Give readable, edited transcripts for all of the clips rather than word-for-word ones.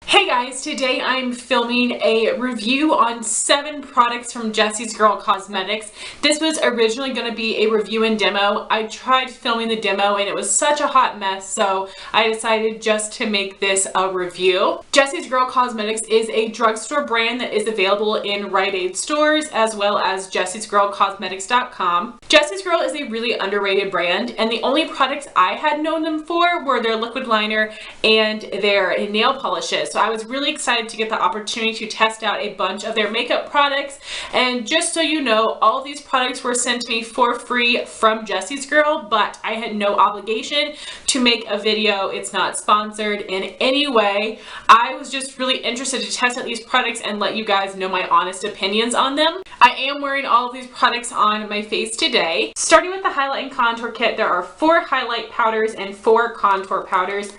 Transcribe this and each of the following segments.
Hey guys, today I'm filming a review on 7 products from Jessie's Girl Cosmetics. This was originally going to be a review and demo. I tried filming the demo and it was such a hot mess, so I decided just to make this a review. Jessie's Girl Cosmetics is a drugstore brand that is available in Rite Aid stores as well as jessiesgirlcosmetics.com. Jessie's Girl is a really underrated brand, and the only products I had known them for were their liquid liner and their nail polishes. So I was really excited to get the opportunity to test out a bunch of their makeup products. And just so you know, all of these products were sent to me for free from Jessie's Girl, but I had no obligation to make a video. It's not sponsored in any way. I was just really interested to test out these products and let you guys know my honest opinions on them. I am wearing all of these products on my face today. Starting with the highlight and contour kit, there are 4 highlight powders and 4 contour powders.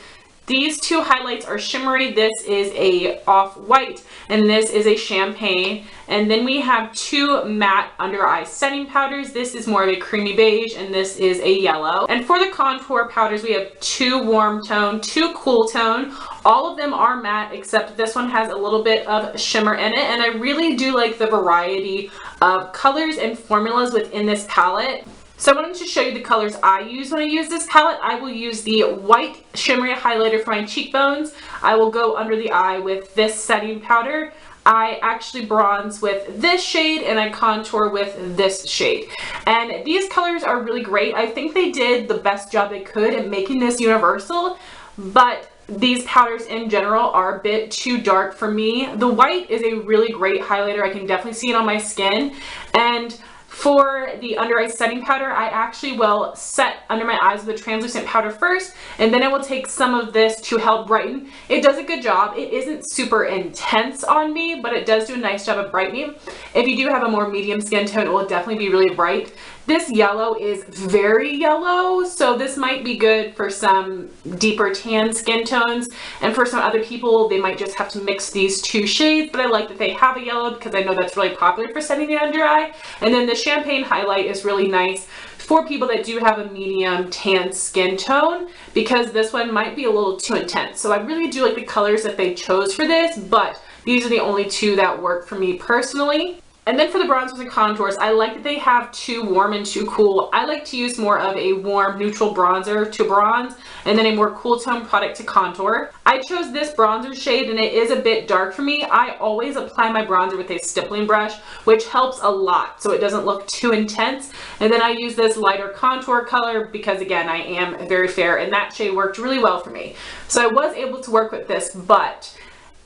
These 2 highlights are shimmery. This is a off-white and this is a champagne. And then we have 2 matte under eye setting powders. This is more of a creamy beige and this is a yellow. And for the contour powders, we have 2 warm tone, 2 cool tone. All of them are matte except this one has a little bit of shimmer in it, and I really do like the variety of colors and formulas within this palette. So I wanted to show you the colors I use when I use this palette. I will use the white shimmery highlighter for my cheekbones. I will go under the eye with this setting powder. I actually bronze with this shade and I contour with this shade. And these colors are really great. I think they did the best job they could in making this universal, but these powders in general are a bit too dark for me. The white is a really great highlighter. I can definitely see it on my skin. And for the under eye setting powder, I actually will set under my eyes with a translucent powder first, and then I will take some of this to help brighten. It does a good job. It isn't super intense on me, but it does do a nice job of brightening. If you do have a more medium skin tone, it will definitely be really bright. This yellow is very yellow, so this might be good for some deeper tan skin tones, and for some other people they might just have to mix these 2 shades, but I like that they have a yellow because I know that's really popular for setting the under eye. And then the champagne highlight is really nice for people that do have a medium tan skin tone because this one might be a little too intense. So I really do like the colors that they chose for this, but these are the only 2 that work for me personally. And then for the bronzers and contours, I like that they have 2 warm and 2 cool. I like to use more of a warm neutral bronzer to bronze and then a more cool tone product to contour. I chose this bronzer shade and it is a bit dark for me. I always apply my bronzer with a stippling brush, which helps a lot so it doesn't look too intense. And then I use this lighter contour color because again, I am very fair and that shade worked really well for me. So I was able to work with this, but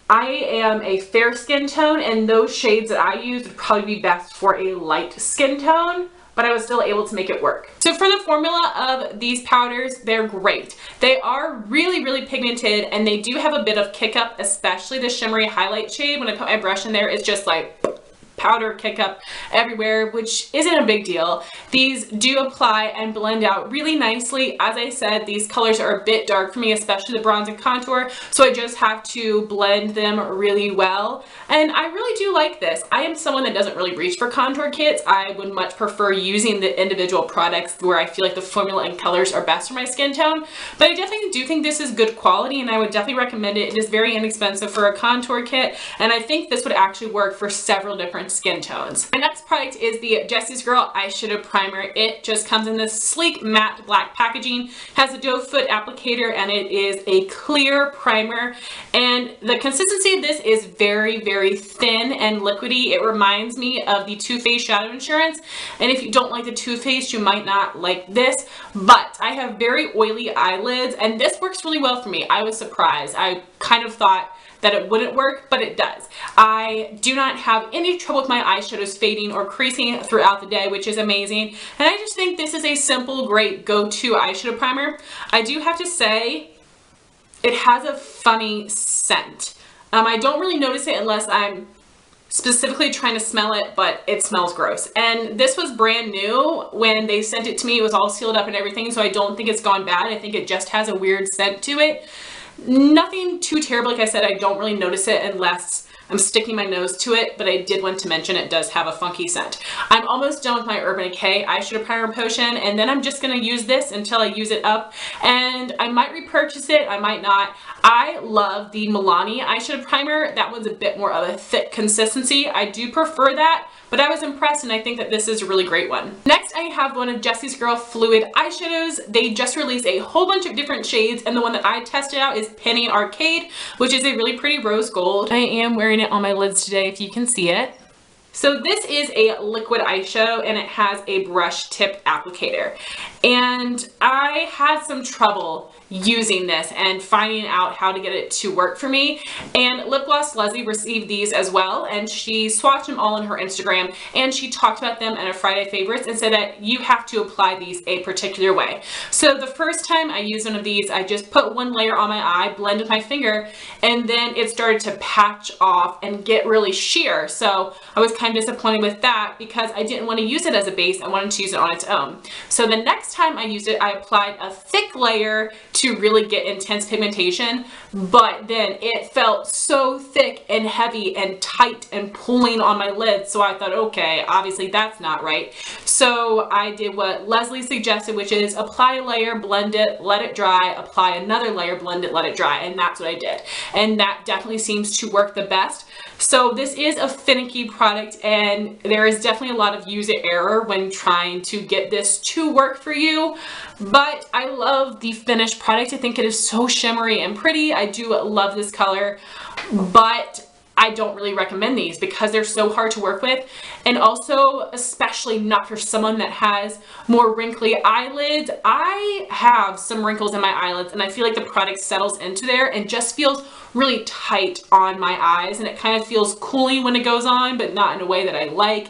I am a fair skin tone and those shades that I use would probably be best for a light skin tone, but I was still able to make it work. So for the formula of these powders, they're great. They are really, really pigmented and they do have a bit of kick up, especially the shimmery highlight shade. When I put my brush in there, it's just like powder kick up everywhere, which isn't a big deal. These do apply and blend out really nicely. As I said, these colors are a bit dark for me, especially the bronze and contour, so I just have to blend them really well. And I really do like this. I am someone that doesn't really reach for contour kits. I would much prefer using the individual products where I feel like the formula and colors are best for my skin tone, but I definitely do think this is good quality and I would definitely recommend it. It is very inexpensive for a contour kit, and I think this would actually work for several different skin tones. My next product is the Jessie's Girl Eyeshadow Primer. It just comes in this sleek matte black packaging, has a doe foot applicator, and it is a clear primer. And the consistency of this is very, very thin and liquidy. It reminds me of the Too Faced Shadow Insurance. And if you don't like the Too Faced, you might not like this, but I have very oily eyelids and this works really well for me. I was surprised. I kind of thought that it wouldn't work, but it does. I do not have any trouble with my eyeshadows fading or creasing throughout the day, which is amazing. And I just think this is a simple, great go-to eyeshadow primer. I do have to say, it has a funny scent. I don't really notice it unless I'm specifically trying to smell it, but it smells gross. And this was brand new when they sent it to me. It was all sealed up and everything, so I don't think it's gone bad. I think it just has a weird scent to it. Nothing too terrible. Like I said, I don't really notice it unless I'm sticking my nose to it, but I did want to mention it does have a funky scent. I'm almost done with my Urban Decay Eyeshadow Primer Potion, and then I'm just going to use this until I use it up, and I might repurchase it, I might not. I love the Milani Eyeshadow Primer. That one's a bit more of a thick consistency. I do prefer that, but I was impressed, and I think that this is a really great one. Next, I have one of Jessie's Girl Fluid Eyeshadows. They just released a whole bunch of different shades, and the one that I tested out is Penny Arcade, which is a really pretty rose gold. I am wearing it on my lids today, if you can see it. So this is a liquid eyeshadow, and it has a brush tip applicator. And I had some trouble using this and finding out how to get it to work for me. And Lipgloss Leslie received these as well, and she swatched them all on her Instagram, and she talked about them in a Friday Favorites and said that you have to apply these a particular way. So the first time I used one of these, I just put one layer on my eye, blended my finger, and then it started to patch off and get really sheer. So I was kind of disappointed with that because I didn't want to use it as a base. I wanted to use it on its own. So the next time I used it, I applied a thick layer to really get intense pigmentation, but then it felt so thick and heavy and tight and pulling on my lids. So I thought, okay, obviously that's not right. So I did what Leslie suggested, which is apply a layer, blend it, let it dry, apply another layer, blend it, let it dry. And that's what I did. And that definitely seems to work the best. So this is a finicky product, and there is definitely a lot of user error when trying to get this to work for you, but I love the finished product. I think it is so shimmery and pretty. I do love this color, but I don't really recommend these because they're so hard to work with, and also especially not for someone that has more wrinkly eyelids. I have some wrinkles in my eyelids, and I feel like the product settles into there and just feels really tight on my eyes, and it kind of feels cooling when it goes on, but not in a way that I like.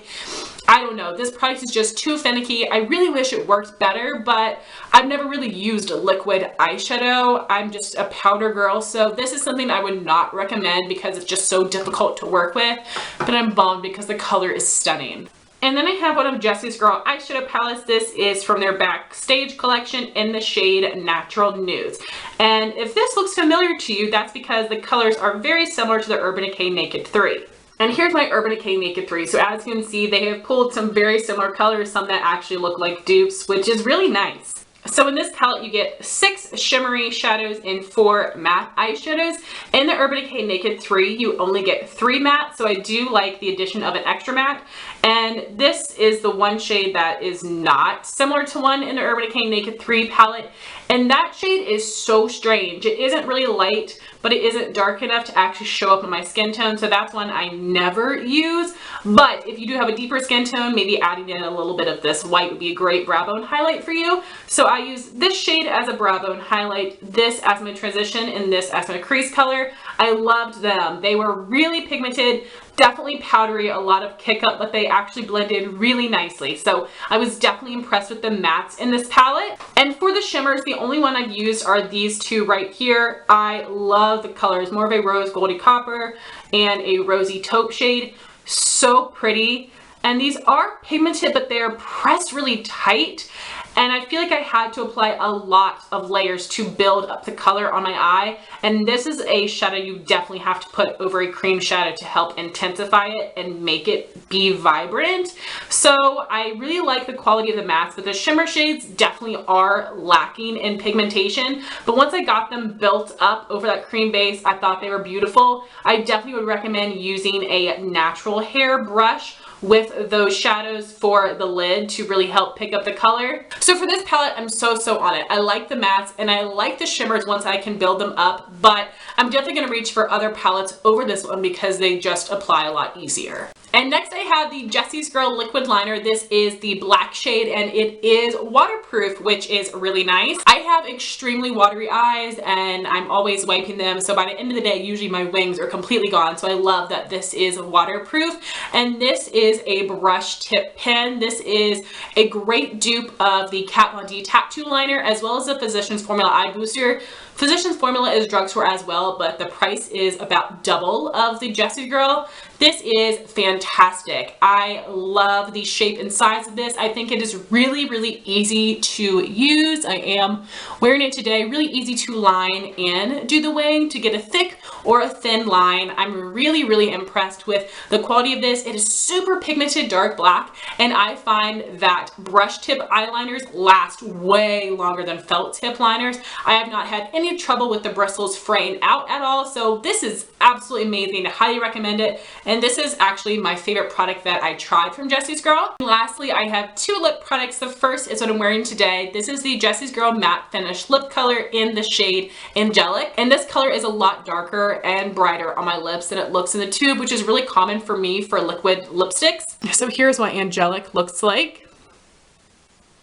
I don't know, this product is just too finicky. I really wish it worked better, but I've never really used a liquid eyeshadow. I'm just a powder girl, so this is something I would not recommend because it's just so difficult to work with, but I'm bummed because the color is stunning. And then I have one of Jessie's Girl eyeshadow palettes. This is from their Backstage collection in the shade Natural Nudes. And if this looks familiar to you, that's because the colors are very similar to the Urban Decay Naked 3. And here's my Urban Decay Naked 3. So as you can see, they have pulled some very similar colors, some that actually look like dupes, which is really nice. So in this palette, you get 6 shimmery shadows and 4 matte eyeshadows. In the Urban Decay Naked 3, you only get 3 matte, so I do like the addition of an extra matte. And this is the one shade that is not similar to one in the Urban Decay Naked 3 palette. And that shade is so strange. It isn't really light, but it isn't dark enough to actually show up on my skin tone, so that's one I never use. But if you do have a deeper skin tone, maybe adding in a little bit of this white would be a great brow bone highlight for you. So I use this shade as a brow bone highlight, this as my transition, and this as my crease color. I loved them. They were really pigmented, definitely powdery, a lot of kick up, but they actually blended really nicely. So I was definitely impressed with the mattes in this palette. And for the shimmers, the only one I've used are these two right here. I love the colors, more of a rose goldy copper and a rosy taupe shade. So pretty. And these are pigmented, but they're pressed really tight. And I feel like I had to apply a lot of layers to build up the color on my eye. And this is a shadow you definitely have to put over a cream shadow to help intensify it and make it be vibrant. So I really like the quality of the mattes, but the shimmer shades definitely are lacking in pigmentation. But once I got them built up over that cream base, I thought they were beautiful. I definitely would recommend using a natural hair brush with those shadows for the lid to really help pick up the color. So for this palette, I'm so on it. I like the mattes and I like the shimmers once I can build them up, but I'm definitely gonna reach for other palettes over this one because they just apply a lot easier. And next I have the Jessie's Girl Liquid Liner. This is the black shade and it is waterproof, which is really nice. I have extremely watery eyes and I'm always wiping them. So by the end of the day, usually my wings are completely gone. So I love that this is waterproof. And this is a brush tip pen. This is a great dupe of the Kat Von D Tattoo Liner as well as the Physicians Formula Eye Booster. Physicians Formula is drugstore as well, but the price is about double of the Jessie Girl. This is fantastic. I love the shape and size of this. I think it is really, really easy to use. I am wearing it today. Really easy to line and do the wing to get a thick or a thin line. I'm really, really impressed with the quality of this. It is super pigmented dark black, and I find that brush tip eyeliners last way longer than felt tip liners. I have not had any trouble with the bristles fraying out at all, so this is absolutely amazing. I highly recommend it. And this is actually my favorite product that I tried from Jessie's Girl. And lastly, I have two lip products. The first is what I'm wearing today. This is the Jessie's Girl Matte Finish Lip Color in the shade Angelic. And this color is a lot darker and brighter on my lips than it looks in the tube, which is really common for me for liquid lipsticks. So here's what Angelic looks like.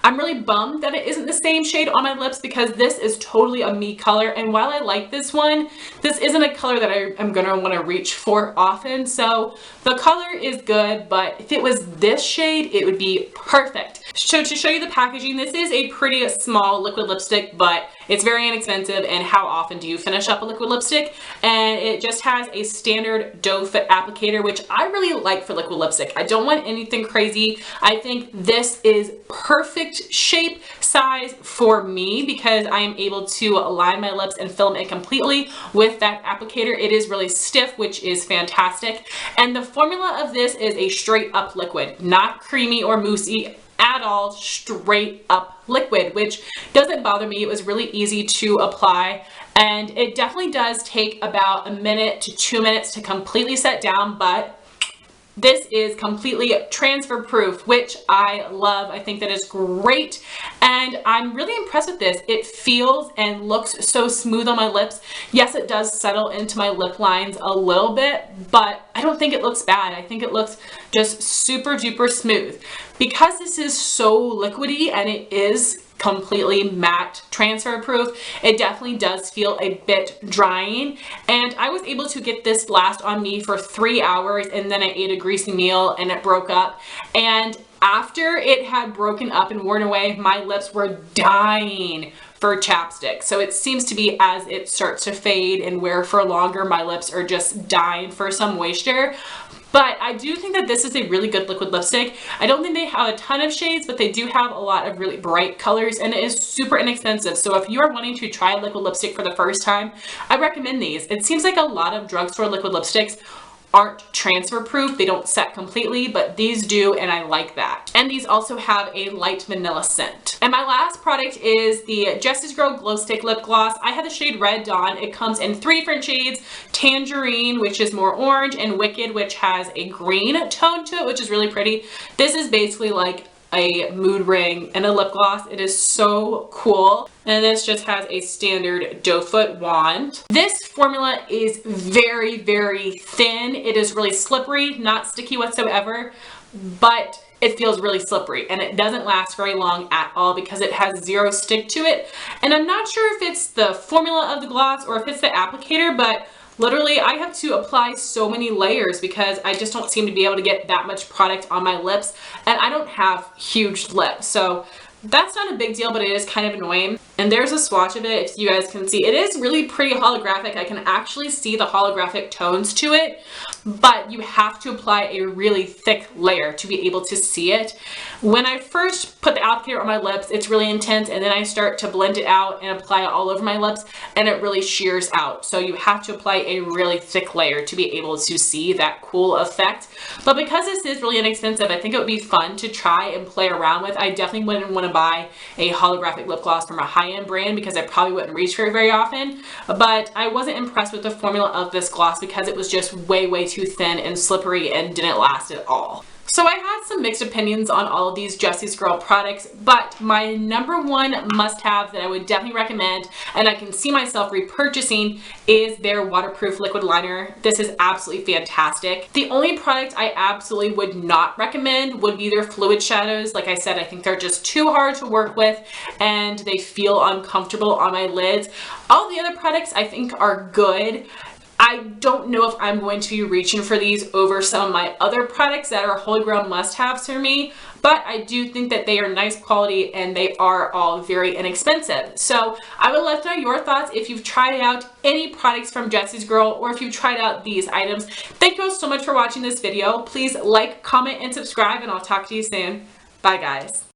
I'm really bummed that it isn't the same shade on my lips because this is totally a me color, and while I like this one, this isn't a color that I'm gonna want to reach for often. So the color is good, but if it was this shade, it would be perfect. So to show you the packaging, this is a pretty small liquid lipstick, but it's very inexpensive. And how often do you finish up a liquid lipstick? And it just has a standard doe foot applicator, which I really like for liquid lipstick. I don't want anything crazy. I think this is perfect shape size for me because I am able to align my lips and film it completely with that applicator. It is really stiff, which is fantastic. And the formula of this is a straight up liquid, not creamy or moussey at all, straight up liquid, which doesn't bother me. It was really easy to apply, and it definitely does take about a minute to 2 minutes to completely set down, but this is completely transfer proof, which I love. I think that is great, and I'm really impressed with this. It feels and looks so smooth on my lips. Yes, it does settle into my lip lines a little bit, but I don't think it looks bad. I think it looks just super duper smooth. Because this is so liquidy and it is completely matte transfer proof, it definitely does feel a bit drying, and I was able to get this last on me for 3 hours, and then I ate a greasy meal and it broke up, and after it had broken up and worn away, my lips were dying for chapstick. So it seems to be as it starts to fade and wear for longer, my lips are just dying for some moisture. But I do think that this is a really good liquid lipstick. I don't think they have a ton of shades, but they do have a lot of really bright colors, and it is super inexpensive. So if you are wanting to try a liquid lipstick for the first time, I recommend these. It seems like a lot of drugstore liquid lipsticks aren't transfer proof. They don't set completely, but these do, and I like that. And these also have a light vanilla scent. And my last product is the Jessie's Girl Glow Stick Lip Gloss. I have the shade Red Dawn. It comes in 3 different shades: Tangerine, which is more orange, and Wicked, which has a green tone to it, which is really pretty. This is basically like a mood ring and a lip gloss. It is so cool. And this just has a standard doe foot wand. This formula is very, very thin. It is really slippery, not sticky whatsoever, but it feels really slippery, and it doesn't last very long at all because it has zero stick to it. And I'm not sure if it's the formula of the gloss or if it's the applicator, but literally I have to apply so many layers because I just don't seem to be able to get that much product on my lips, and I don't have huge lips. So that's not a big deal, but it is kind of annoying. And there's a swatch of it, if you guys can see. It is really pretty holographic. I can actually see the holographic tones to it, but you have to apply a really thick layer to be able to see it. When I first put the applicator on my lips, it's really intense, and then I start to blend it out and apply it all over my lips, and it really shears out. So you have to apply a really thick layer to be able to see that cool effect. But because this is really inexpensive, I think it would be fun to try and play around with. I definitely wouldn't want to buy a holographic lip gloss from a high-end brand because I probably wouldn't reach for it very often, but I wasn't impressed with the formula of this gloss because it was just way too thin and slippery and didn't last at all. So I had some mixed opinions on all of these Jessie's Girl products, but my number one must-have that I would definitely recommend, and I can see myself repurchasing, is their waterproof liquid liner. This is absolutely fantastic. The only product I absolutely would not recommend would be their fluid shadows. Like I said, I think they're just too hard to work with and they feel uncomfortable on my lids. All the other products I think are good. I don't know if I'm going to be reaching for these over some of my other products that are holy grail must-haves for me, but I do think that they are nice quality and they are all very inexpensive. So I would love to know your thoughts if you've tried out any products from Jessie's Girl or if you've tried out these items. Thank you all so much for watching this video. Please like, comment, and subscribe, and I'll talk to you soon. Bye, guys.